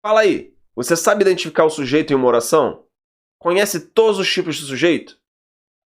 Fala aí, você sabe identificar o sujeito em uma oração? Conhece todos os tipos de sujeito?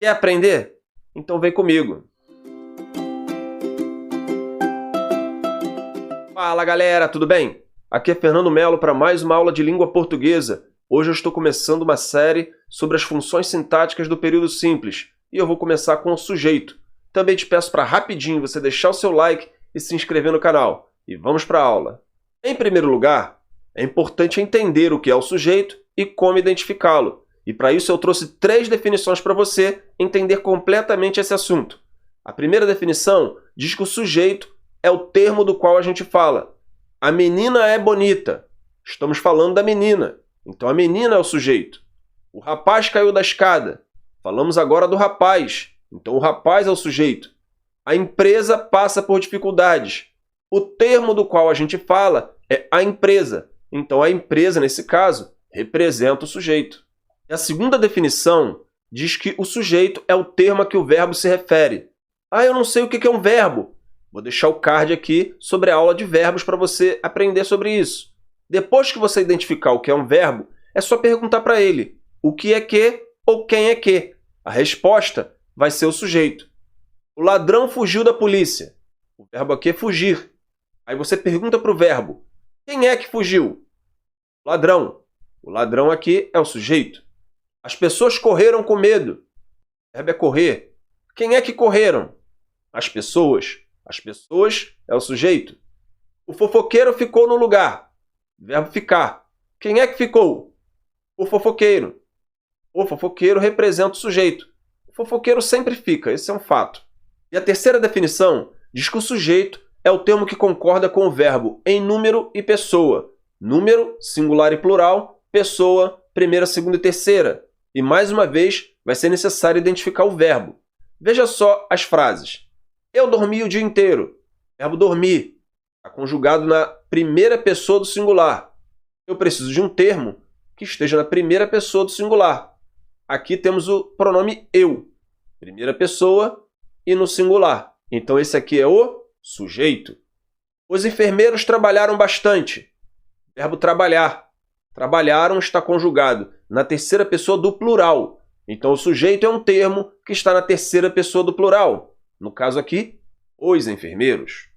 Quer aprender? Então vem comigo. Fala galera, tudo bem? Aqui é Fernando Melo para mais uma aula de língua portuguesa. Hoje eu estou começando uma série sobre as funções sintáticas do período simples e eu vou começar com o sujeito. Também te peço para rapidinho você deixar o seu like e se inscrever no canal. E vamos para a aula. Em primeiro lugar, é importante entender o que é o sujeito e como identificá-lo. E para isso eu trouxe 3 definições para você entender completamente esse assunto. A primeira definição diz que o sujeito é o termo do qual a gente fala. A menina é bonita. Estamos falando da menina. Então a menina é o sujeito. O rapaz caiu da escada. Falamos agora do rapaz. Então o rapaz é o sujeito. A empresa passa por dificuldades. O termo do qual a gente fala é a empresa. Então a empresa, nesse caso, representa o sujeito. E a segunda definição diz que o sujeito é o termo a que o verbo se refere. Eu não sei o que é um verbo. Vou deixar o card aqui sobre a aula de verbos para você aprender sobre isso. Depois que você identificar o que é um verbo, é só perguntar para ele o que é que ou quem é que. A resposta vai ser o sujeito. O ladrão fugiu da polícia. O verbo aqui é fugir. Aí você pergunta para o verbo, quem é que fugiu? O ladrão. O ladrão aqui é o sujeito. As pessoas correram com medo. O verbo é correr. Quem é que correram? As pessoas. As pessoas é o sujeito. O fofoqueiro ficou no lugar. Verbo ficar. Quem é que ficou? O fofoqueiro. O fofoqueiro representa o sujeito. O fofoqueiro sempre fica, esse é um fato. E a terceira definição diz que o sujeito é o termo que concorda com o verbo em número e pessoa. Número, singular e plural, pessoa, primeira, segunda e terceira. E mais uma vez, vai ser necessário identificar o verbo. Veja só as frases. Eu dormi o dia inteiro. Verbo dormir. Está conjugado na primeira pessoa do singular. Eu preciso de um termo que esteja na primeira pessoa do singular. Aqui temos o pronome eu. Primeira pessoa e no singular. Então esse aqui é o sujeito. Os enfermeiros trabalharam bastante. Verbo trabalhar. Trabalharam está conjugado na terceira pessoa do plural. Então o sujeito é um termo que está na terceira pessoa do plural. No caso aqui, os enfermeiros.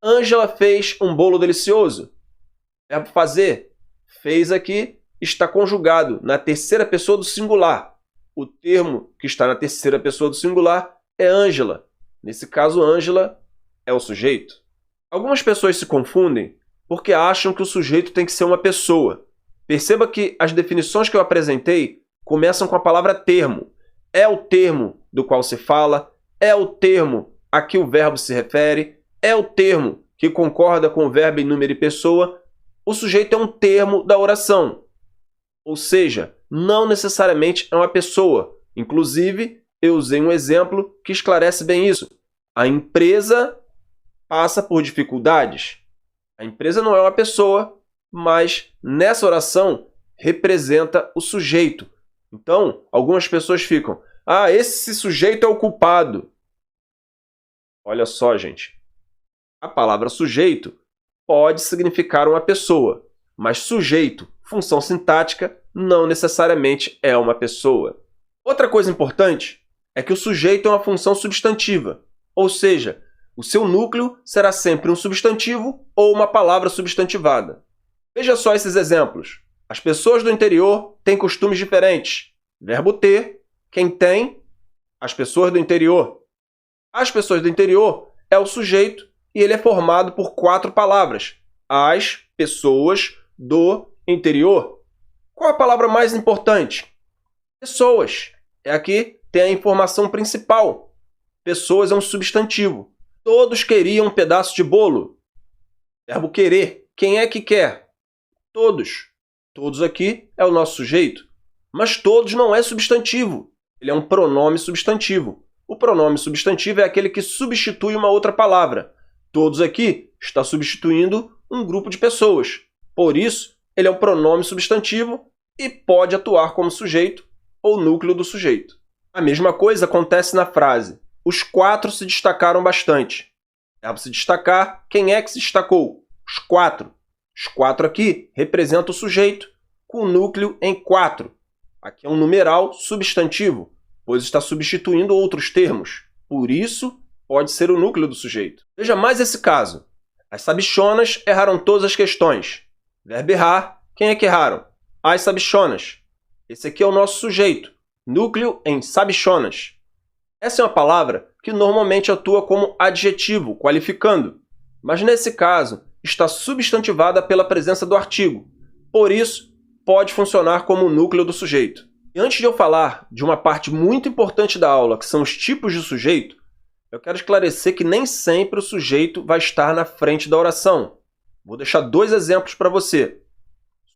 Ângela fez um bolo delicioso. Verbo fazer. Fez aqui está conjugado na terceira pessoa do singular. O termo que está na terceira pessoa do singular é Ângela. Nesse caso, Ângela é o sujeito. Algumas pessoas se confundem porque acham que o sujeito tem que ser uma pessoa. Perceba que as definições que eu apresentei começam com a palavra termo. É o termo do qual se fala, é o termo a que o verbo se refere, é o termo que concorda com o verbo em número e pessoa. O sujeito é um termo da oração. Ou seja, não necessariamente é uma pessoa. Inclusive, eu usei um exemplo que esclarece bem isso. A empresa passa por dificuldades. A empresa não é uma pessoa, mas nessa oração representa o sujeito. Então, algumas pessoas ficam, esse sujeito é o culpado. Olha só, gente. A palavra sujeito pode significar uma pessoa, mas sujeito, função sintática, não necessariamente é uma pessoa. Outra coisa importante é que o sujeito é uma função substantiva, ou seja, o seu núcleo será sempre um substantivo ou uma palavra substantivada. Veja só esses exemplos. As pessoas do interior têm costumes diferentes. Verbo ter, quem tem, as pessoas do interior. As pessoas do interior é o sujeito e ele é formado por 4 palavras. As pessoas do interior. Qual a palavra mais importante? Pessoas. É aqui tem a informação principal. Pessoas é um substantivo. Todos queriam um pedaço de bolo. Verbo querer. Quem é que quer? Todos. Todos aqui é o nosso sujeito. Mas todos não é substantivo. Ele é um pronome substantivo. O pronome substantivo é aquele que substitui uma outra palavra. Todos aqui está substituindo um grupo de pessoas. Por isso, ele é um pronome substantivo e pode atuar como sujeito ou núcleo do sujeito. A mesma coisa acontece na frase os 4 se destacaram bastante. Verbo se destacar, quem é que se destacou? Os 4. Os 4 aqui representam o sujeito, com o núcleo em 4. Aqui é um numeral substantivo, pois está substituindo outros termos. Por isso, pode ser o núcleo do sujeito. Veja mais esse caso. As sabichonas erraram todas as questões. Verbo errar. Quem é que erraram? As sabichonas. Esse aqui é o nosso sujeito, núcleo em sabichonas. Essa é uma palavra que normalmente atua como adjetivo, qualificando, mas nesse caso está substantivada pela presença do artigo. Por isso, pode funcionar como o núcleo do sujeito. E antes de eu falar de uma parte muito importante da aula, que são os tipos de sujeito, eu quero esclarecer que nem sempre o sujeito vai estar na frente da oração. Vou deixar 2 exemplos para você.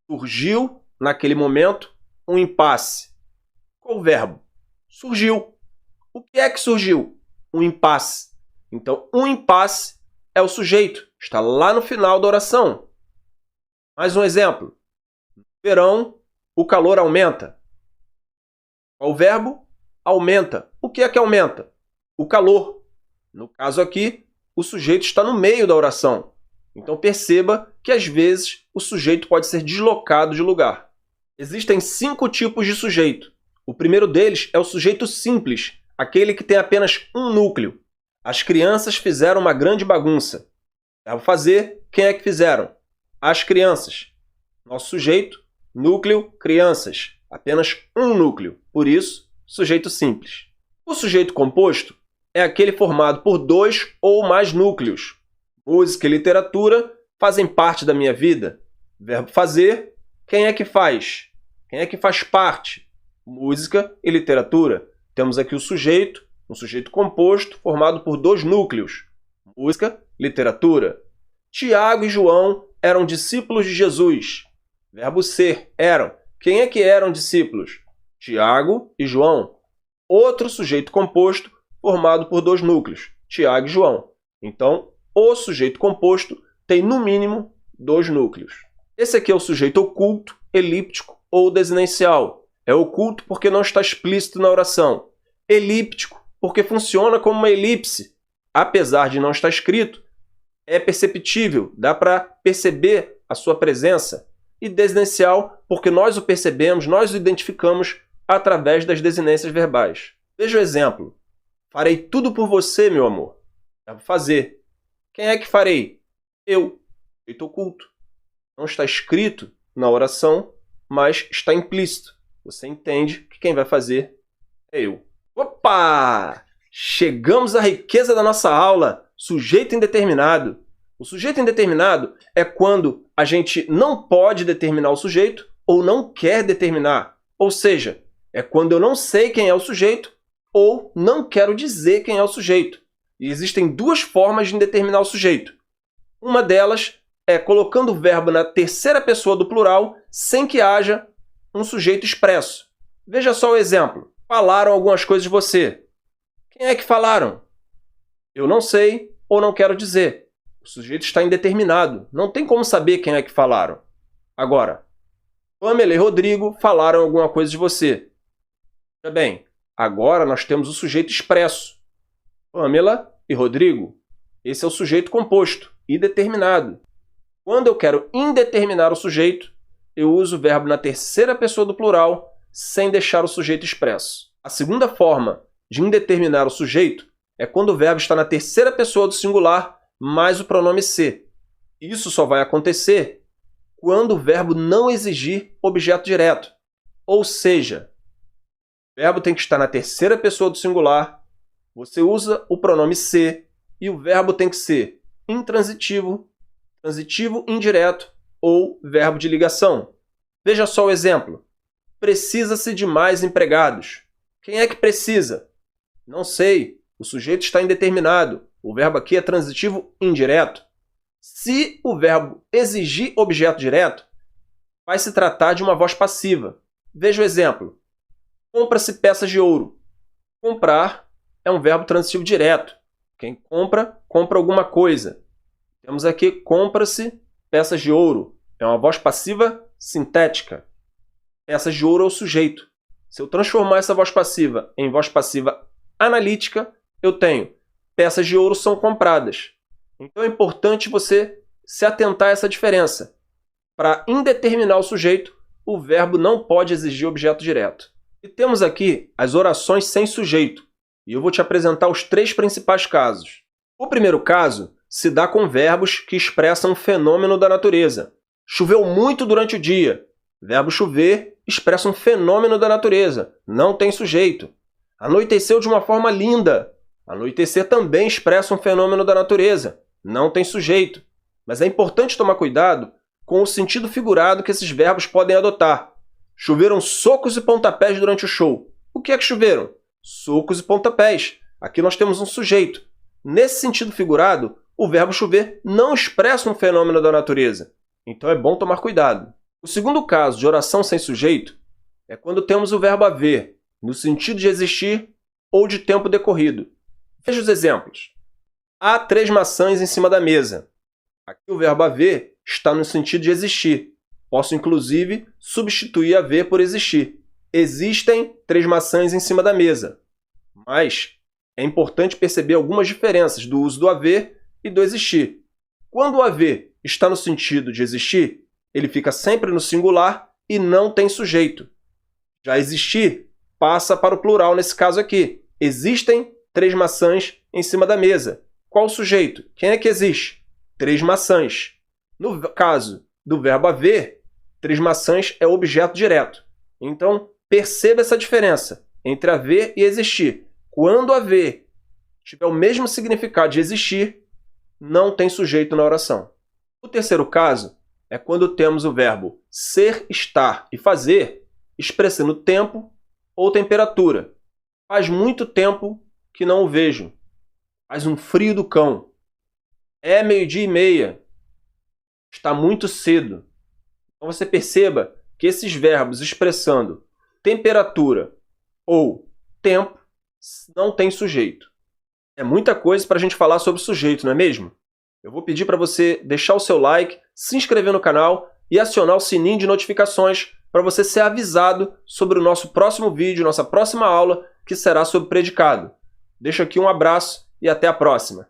Surgiu, naquele momento, um impasse. Qual o verbo? Surgiu. O que é que surgiu? Um impasse. Então, um impasse é o sujeito. Está lá no final da oração. Mais um exemplo. No verão, o calor aumenta. Qual o verbo? Aumenta. O que é que aumenta? O calor. No caso aqui, o sujeito está no meio da oração. Então perceba que às vezes o sujeito pode ser deslocado de lugar. Existem 5 tipos de sujeito. O primeiro deles é o sujeito simples, aquele que tem apenas um núcleo. As crianças fizeram uma grande bagunça. Verbo fazer, quem é que fizeram? As crianças. Nosso sujeito, núcleo, crianças. Apenas um núcleo. Por isso, sujeito simples. O sujeito composto é aquele formado por 2 ou mais núcleos. Música e literatura fazem parte da minha vida. Verbo fazer, quem é que faz? Quem é que faz parte? Música e literatura. Temos aqui o sujeito, um sujeito composto formado por 2 núcleos. Música, literatura. Tiago e João eram discípulos de Jesus. Verbo ser, eram. Quem é que eram discípulos? Tiago e João. Outro sujeito composto formado por 2 núcleos, Tiago e João. Então, o sujeito composto tem, no mínimo, 2 núcleos. Esse aqui é o sujeito oculto, elíptico ou desinencial. É oculto porque não está explícito na oração. Elíptico porque funciona como uma elipse. Apesar de não estar escrito, é perceptível, dá para perceber a sua presença. E desinencial porque nós o percebemos, nós o identificamos através das desinências verbais. Veja o exemplo. Farei tudo por você, meu amor. Verbo fazer. Quem é que farei? Eu. Sujeito oculto. Não está escrito na oração, mas está implícito. Você entende que quem vai fazer é eu. Opa! Chegamos à riqueza da nossa aula. Sujeito indeterminado. O sujeito indeterminado é quando a gente não pode determinar o sujeito ou não quer determinar. Ou seja, é quando eu não sei quem é o sujeito ou não quero dizer quem é o sujeito. E existem 2 formas de indeterminar o sujeito. Uma delas é colocando o verbo na terceira pessoa do plural sem que haja um sujeito expresso. Veja só o exemplo. Falaram algumas coisas de você. Quem é que falaram? Eu não sei ou não quero dizer. O sujeito está indeterminado. Não tem como saber quem é que falaram. Agora, Pamela e Rodrigo falaram alguma coisa de você. Veja bem, agora nós temos o sujeito expresso. Pamela e Rodrigo. Esse é o sujeito composto, indeterminado. Quando eu quero indeterminar o sujeito, eu uso o verbo na terceira pessoa do plural, sem deixar o sujeito expresso. A segunda forma de indeterminar o sujeito é quando o verbo está na terceira pessoa do singular, mais o pronome ser. Isso só vai acontecer quando o verbo não exigir objeto direto. Ou seja, o verbo tem que estar na terceira pessoa do singular, você usa o pronome ser e o verbo tem que ser intransitivo, transitivo indireto ou verbo de ligação. Veja só o exemplo. Precisa-se de mais empregados. Quem é que precisa? Não sei. O sujeito está indeterminado. O verbo aqui é transitivo indireto. Se o verbo exigir objeto direto, vai se tratar de uma voz passiva. Veja o exemplo. Compra-se peças de ouro. Comprar é um verbo transitivo direto. Quem compra, compra alguma coisa. Temos aqui compra-se peças de ouro. É uma voz passiva sintética. Peças de ouro é o sujeito. Se eu transformar essa voz passiva em voz passiva analítica, eu tenho peças de ouro são compradas. Então é importante você se atentar a essa diferença. Para indeterminar o sujeito, o verbo não pode exigir objeto direto. E temos aqui as orações sem sujeito, e eu vou te apresentar os 3 principais casos. O primeiro caso se dá com verbos que expressam um fenômeno da natureza. Choveu muito durante o dia. Verbo chover expressa um fenômeno da natureza, não tem sujeito. Anoiteceu de uma forma linda. Anoitecer também expressa um fenômeno da natureza, não tem sujeito. Mas é importante tomar cuidado com o sentido figurado que esses verbos podem adotar. Choveram socos e pontapés durante o show. O que é que choveram? Socos e pontapés. Aqui nós temos um sujeito. Nesse sentido figurado, o verbo chover não expressa um fenômeno da natureza. Então é bom tomar cuidado. O segundo caso de oração sem sujeito é quando temos o verbo haver, no sentido de existir ou de tempo decorrido. Veja os exemplos. Há 3 maçãs em cima da mesa. Aqui o verbo haver está no sentido de existir. Posso, inclusive, substituir haver por existir. Existem 3 maçãs em cima da mesa. Mas é importante perceber algumas diferenças do uso do haver e do existir. Quando o haver está no sentido de existir, ele fica sempre no singular e não tem sujeito. Já existir passa para o plural nesse caso aqui. Existem 3 maçãs em cima da mesa. Qual o sujeito? Quem é que existe? 3 maçãs. No caso do verbo haver, 3 maçãs é objeto direto. Então, perceba essa diferença entre haver e existir. Quando haver tiver o mesmo significado de existir, não tem sujeito na oração. O terceiro caso é quando temos o verbo ser, estar e fazer expressando tempo ou temperatura. Faz muito tempo que não o vejo. Faz um frio do cão. É 12:30. Está muito cedo. Então você perceba que esses verbos expressando temperatura ou tempo não têm sujeito. É muita coisa para a gente falar sobre sujeito, não é mesmo? Eu vou pedir para você deixar o seu like, se inscrever no canal e acionar o sininho de notificações para você ser avisado sobre o nosso próximo vídeo, nossa próxima aula, que será sobre predicado. Deixo aqui um abraço e até a próxima!